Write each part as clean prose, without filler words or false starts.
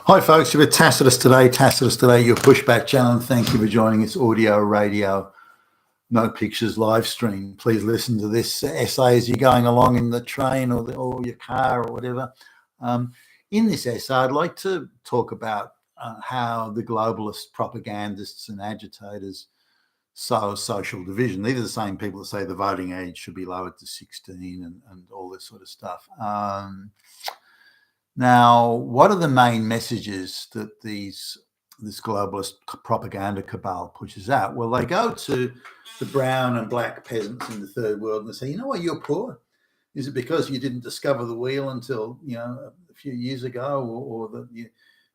Hi folks, you're with Tacitus Today, your pushback channel, and thank you for joining this audio, radio, no pictures live stream. Please listen to this essay as you're going along in the train or your car or whatever. In this essay, I'd like to talk about how the globalist propagandists and agitators sow social division. These are the same people that say the voting age should be lowered to 16 and all this sort of stuff. Now, what are the main messages that this globalist propaganda cabal pushes out? Well, they go to the brown and black peasants in the third world and they say, you know why you're poor? Is it because you didn't discover the wheel until, a few years ago, or that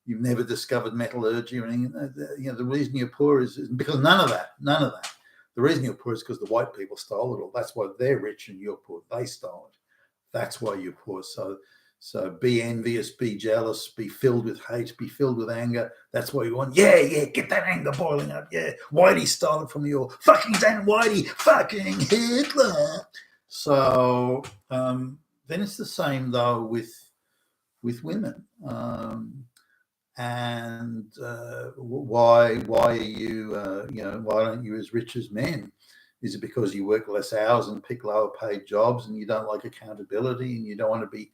you've never discovered metallurgy or anything? The reason you're poor is because none of that. The reason you're poor is because the white people stole it all. That's why they're rich and you're poor. They stole it. That's why you're poor. So be envious, be jealous, be filled with hate, be filled with anger. That's what you want. Yeah, get that anger boiling up. Yeah, Whitey stole it from you. Fucking Dan Whitey, fucking Hitler. So then it's the same though with women. Why are you why aren't you as rich as men? Is it because you work less hours and pick lower paid jobs and you don't like accountability and you don't want to be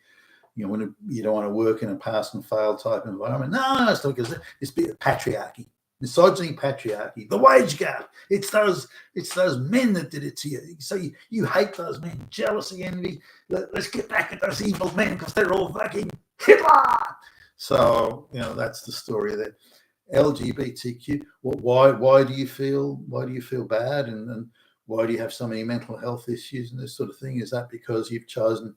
you don't want to work in a pass and fail type environment? No, it's not, because it's patriarchy, misogyny, patriarchy, the wage gap. It's those men that did it to you. So you hate those men, jealousy, envy. Let's get back at those evil men because they're all fucking Hitler. So that's the story of that. LGBTQ. Why do you feel bad and why do you have so many mental health issues and this sort of thing? Is that because you've chosen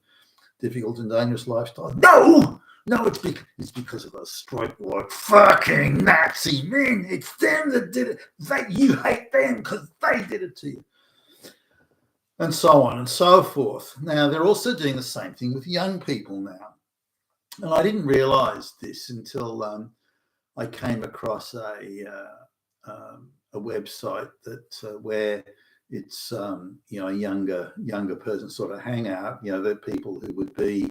difficult and dangerous lifestyle? No, it's because of those straight white fucking Nazi men. It's them that did it. You hate them because they did it to you, and so on and so forth. Now they're also doing the same thing with young people now, and I didn't realize this until I came across a website that where it's a younger person sort of hangout. The people who would be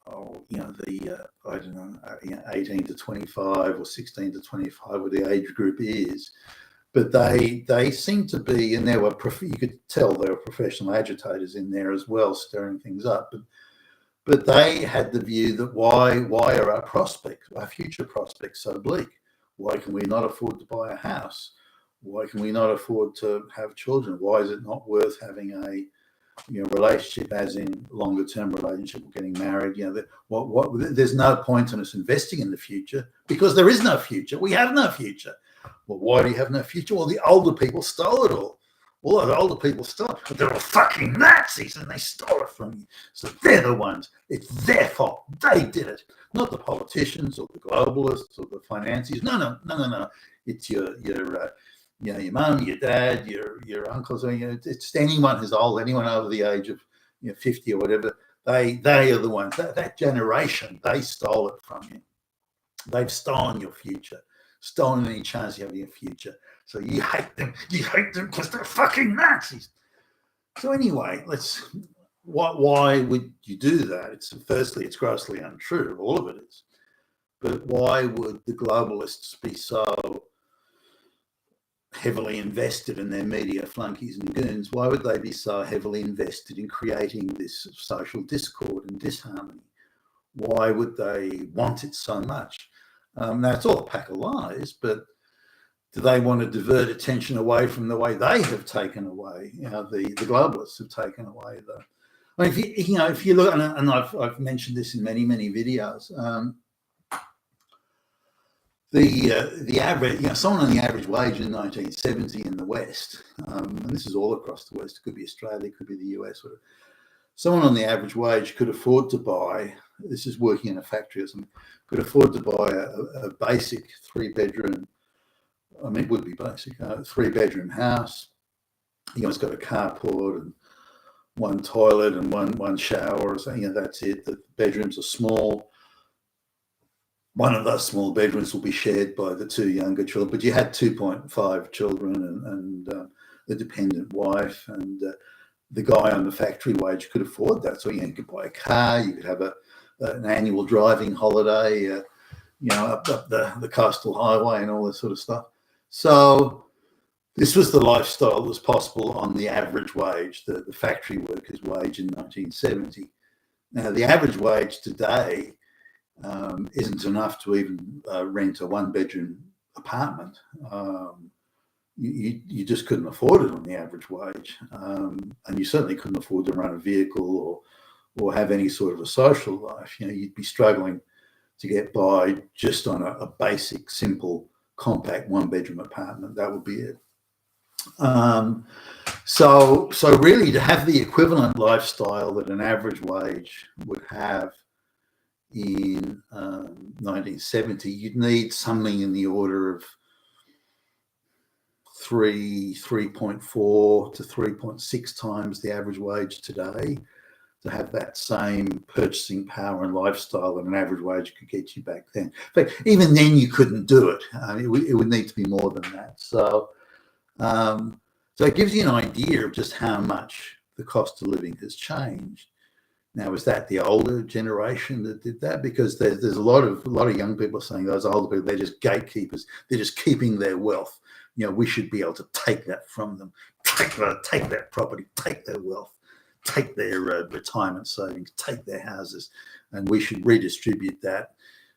18 to 25 or 16 to 25, what the age group is. But they seem to be, and you could tell there were professional agitators in there as well, stirring things up. But they had the view that why are our future prospects so bleak? Why can we not afford to buy a house? Why can we not afford to have children? Why is it not worth having a relationship, as in longer term relationship, or getting married? There's no point in us investing in the future because there is no future. We have no future. Well, why do you have no future? Well, the older people stole it all. Well, the older people stole it, but they're all fucking Nazis and they stole it from you. So they're the ones. It's their fault. They did it, not the politicians or the globalists or the financiers. No. It's your mum, your dad, your uncles. It's anyone who's old, anyone over the age of 50 or whatever. They are the ones. That generation, they stole it from you. They've stolen your future, stolen any chance you have in your future. So you hate them. You hate them because they're fucking Nazis. So anyway, why would you do that? Firstly, it's grossly untrue. All of it is. But why would the globalists be so heavily invested in their media flunkies and goons? Why would they be so heavily invested in creating this social discord and disharmony? Why would they want it so much? Now, it's all a pack of lies, but do they want to divert attention away from the way they have taken away, the globalists have taken away I mean, if you look, and I've mentioned this in many videos, the average, someone on the average wage in 1970 in the West, and this is all across the West, it could be Australia, it could be the US, whatever. Someone on the average wage could afford to buy, this is working in a factory or something, could afford to buy a basic 3-bedroom, it would be basic, 3-bedroom house. It's got a carport and one toilet and one shower or something. That's it. The bedrooms are small. One of those small bedrooms will be shared by the 2 younger children, but you had 2.5 children and the dependent wife, and the guy on the factory wage could afford that. So you could buy a car, you could have a an annual driving holiday, up the coastal highway and all this sort of stuff. So this was the lifestyle that was possible on the average wage, the factory worker's wage in 1970. Now, the average wage today isn't enough to even rent a one-bedroom apartment. You just couldn't afford it on the average wage, and you certainly couldn't afford to run a vehicle or have any sort of a social life. You'd be struggling to get by just on a basic, simple, compact one-bedroom apartment. That would be it. So really, to have the equivalent lifestyle that an average wage would have in 1970, you'd need something in the order of 3.4 to 3.6 times the average wage today to have that same purchasing power and lifestyle that an average wage could get you back then. But even then, you couldn't do it. It would need to be more than that. So it gives you an idea of just how much the cost of living has changed. Now, is that the older generation that did that? Because there's a lot of young people saying those older people, they're just gatekeepers. They're just keeping their wealth. We should be able to take that from them, take that property, take their wealth, take their retirement savings, take their houses, and we should redistribute that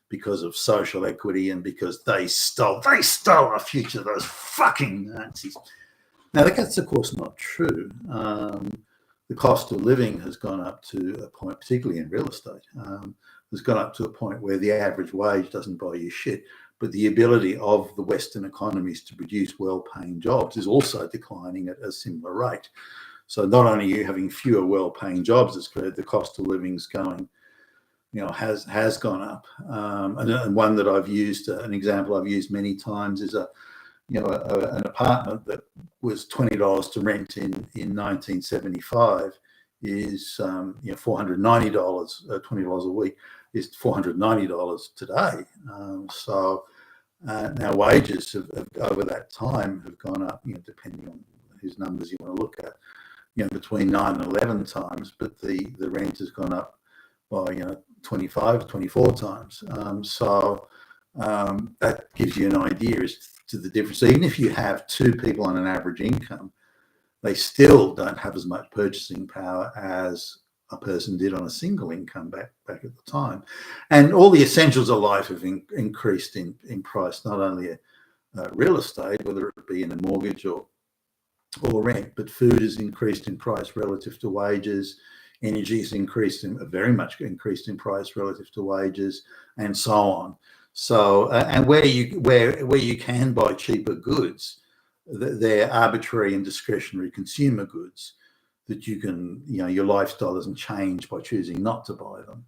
because of social equity and because they stole our future, those fucking Nazis. Now, that's of course not true. The cost of living has gone up to a point, particularly in real estate, has gone up to a point where the average wage doesn't buy you shit, but the ability of the Western economies to produce well-paying jobs is also declining at a similar rate. So not only are you having fewer well-paying jobs, it's good, the cost of living's going, has gone up. And one that I've used, an example I've used many times is an apartment that was $20 to rent in 1975 is $490, $20 a week is $490 today. Now wages have over that time have gone up, depending on whose numbers you want to look at, between 9 and 11 times, but the rent has gone up by 25, 24 times. That gives you an idea as to the difference. So even if you have two people on an average income, they still don't have as much purchasing power as a person did on a single income back at the time. And all the essentials of life have increased in price, not only real estate, whether it be in a mortgage or rent, but food has increased in price relative to wages. Energy has very much increased in price relative to wages, and so on. So, and where you can buy cheaper goods, they're arbitrary and discretionary consumer goods that you can, your lifestyle doesn't change by choosing not to buy them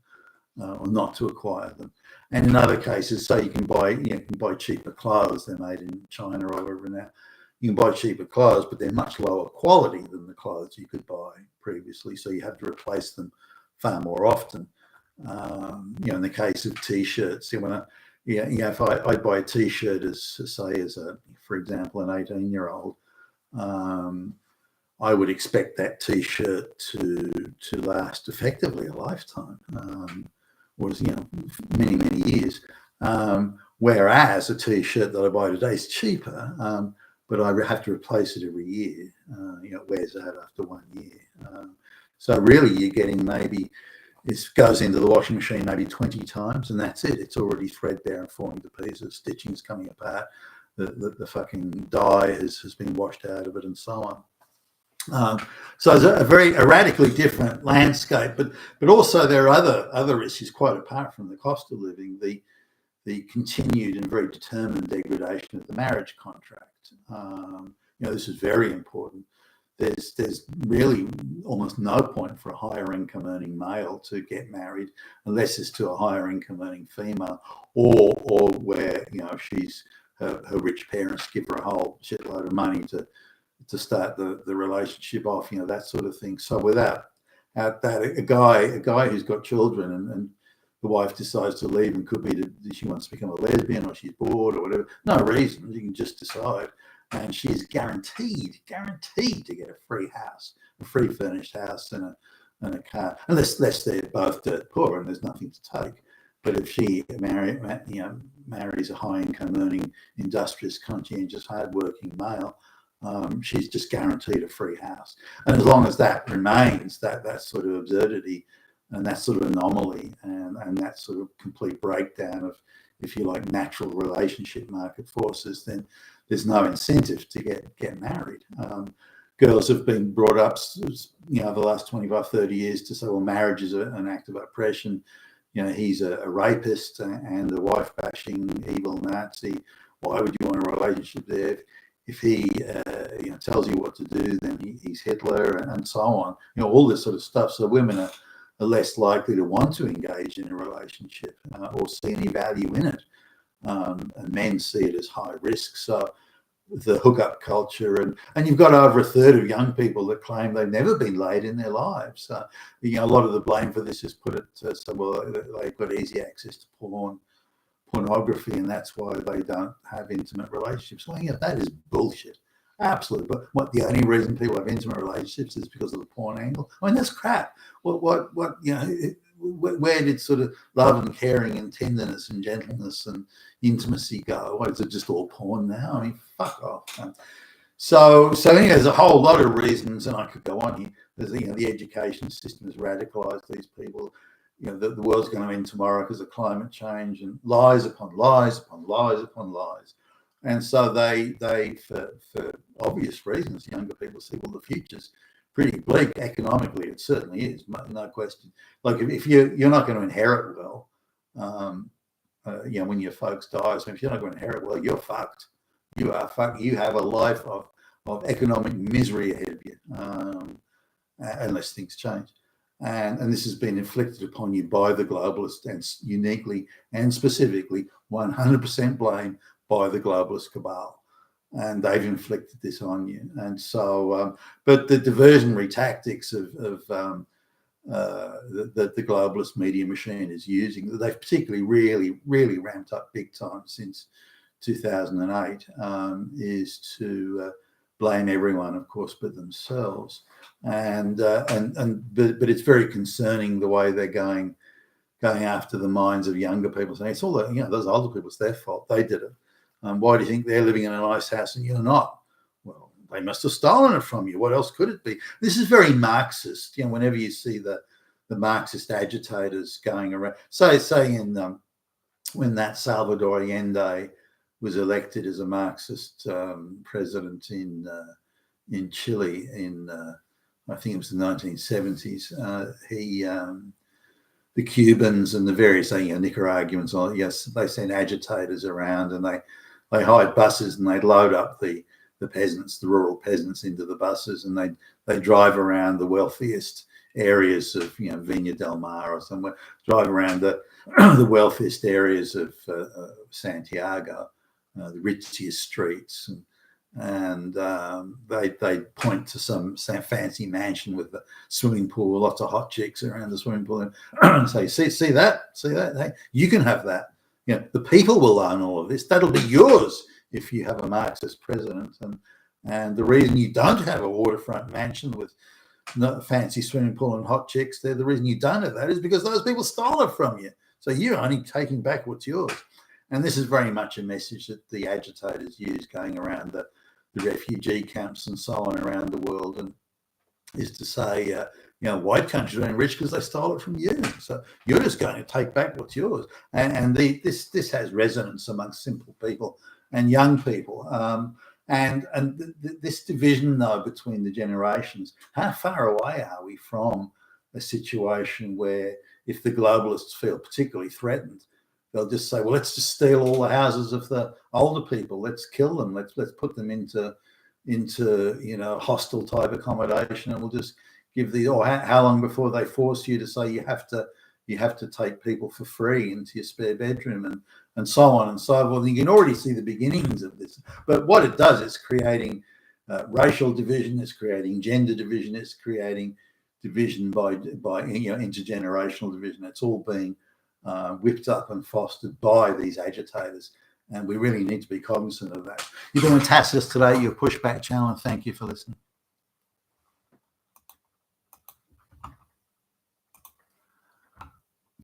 or not to acquire them. And in other cases, say you can buy cheaper clothes, they're made in China or wherever now. You can buy cheaper clothes, but they're much lower quality than the clothes you could buy previously. So you have to replace them far more often. In the case of T-shirts, if I buy a T-shirt for example, an 18-year-old, I would expect that T-shirt to last effectively a lifetime, or many, many years. Whereas a T-shirt that I buy today is cheaper, but I have to replace it every year. It wears out after 1 year. So really, you're getting maybe it goes into the washing machine maybe 20 times, and that's it. It's already threadbare and falling to pieces. Stitching's coming apart. The fucking dye has been washed out of it, and so on. So it's a radically different landscape, but also there are other issues quite apart from the cost of living. The continued and very determined degradation of the marriage contract. This is very important. There's really almost no point for a higher income earning male to get married unless it's to a higher income earning female, or where she's her rich parents give her a whole shitload of money to start the relationship off, that sort of thing. So without that, a guy who's got children and the wife decides to leave, and could be that she wants to become a lesbian or she's bored or whatever, no reason, you can just decide. And she's guaranteed to get a free house, a free furnished house, and and a car, unless they're both dirt poor and there's nothing to take. But if she marries a high-income earning, industrious, conscientious, hard-working male, she's just guaranteed a free house. And as long as that remains, that sort of absurdity and that sort of anomaly and that sort of complete breakdown of, if you like, natural relationship market forces, then there's no incentive to get married. Girls have been brought up, the last 25, 30 years to say, well, marriage is an act of oppression. He's a rapist and a wife-bashing evil Nazi. Why would you want a relationship there? If he tells you what to do, then he's Hitler, and so on. All this sort of stuff. So women are less likely to want to engage in a relationship or see any value in it. And men see it as high risk. So the hookup culture, and you've got over a third of young people that claim they've never been laid in their lives. A lot of the blame for this is put it to, well, they've got easy access to pornography, and that's why they don't have intimate relationships. Well, that is bullshit. Absolutely. But the only reason people have intimate relationships is because of the porn angle? I mean, that's crap. Where did sort of love and caring and tenderness and gentleness and intimacy go? What, is it just all porn now? I mean, fuck off. So anyway, there's a whole lot of reasons, and I could go on here. There's the education system has radicalized these people. The world's going to end tomorrow because of climate change, and lies upon lies upon lies upon lies. And so they for obvious reasons, younger people see, well, the future's pretty bleak economically. It certainly is, no question. Like if you're not going to inherit well, when your folks die, so if you're not going to inherit well, you're fucked. You are fucked. You have a life of economic misery ahead of you, unless things change. And this has been inflicted upon you by the globalists, and uniquely and specifically 100% blame by the globalist cabal. And they've inflicted this on you. And so, but the diversionary tactics that the globalist media machine is using, that they've particularly really ramped up big time since 2008, is to blame everyone, of course, but themselves. But it's very concerning the way they're going after the minds of younger people, saying it's all those older people, it's their fault, they did it. Why do you think they're living in a nice house and you're not? Well, they must have stolen it from you. What else could it be? This is very Marxist. Whenever you see the Marxist agitators going around, say in when that Salvador Allende was elected as a Marxist president in Chile in I think it was the 1970s. The Cubans and the various Nicaraguans, yes, they sent agitators around, and they hired buses, and they'd load up the peasants, the rural peasants, into the buses, and they drive around the wealthiest areas of Viña del Mar or somewhere, drive around the wealthiest areas of Santiago, the richest streets, and they point to some fancy mansion with a swimming pool, lots of hot chicks around the swimming pool, and say, see that, hey, you can have that. The people will own all of this. That'll be yours if you have a Marxist president. And the reason you don't have a waterfront mansion with no fancy swimming pool and hot chicks, the reason you don't have that is because those people stole it from you. So you're only taking back what's yours. And this is very much a message that the agitators use going around the refugee camps and so on around the world, and is to say, white countries are rich because they stole it from you. So you're just going to take back what's yours. And this has resonance amongst simple people and young people. This division, though, between the generations, how far away are we from a situation where, if the globalists feel particularly threatened, they'll just say, well, let's just steal all the houses of the older people. Let's kill them. Let's put them into hostile type accommodation, and we'll just give how long before they force you to say you have to take people for free into your spare bedroom, and so on and so forth. You can already see the beginnings of this. But what it does is creating racial division, it's creating gender division, it's creating division by intergenerational division. It's all being whipped up and fostered by these agitators, and we really need to be cognizant of that. You've been with Tacitus today, your Pushback channel, and thank you for listening.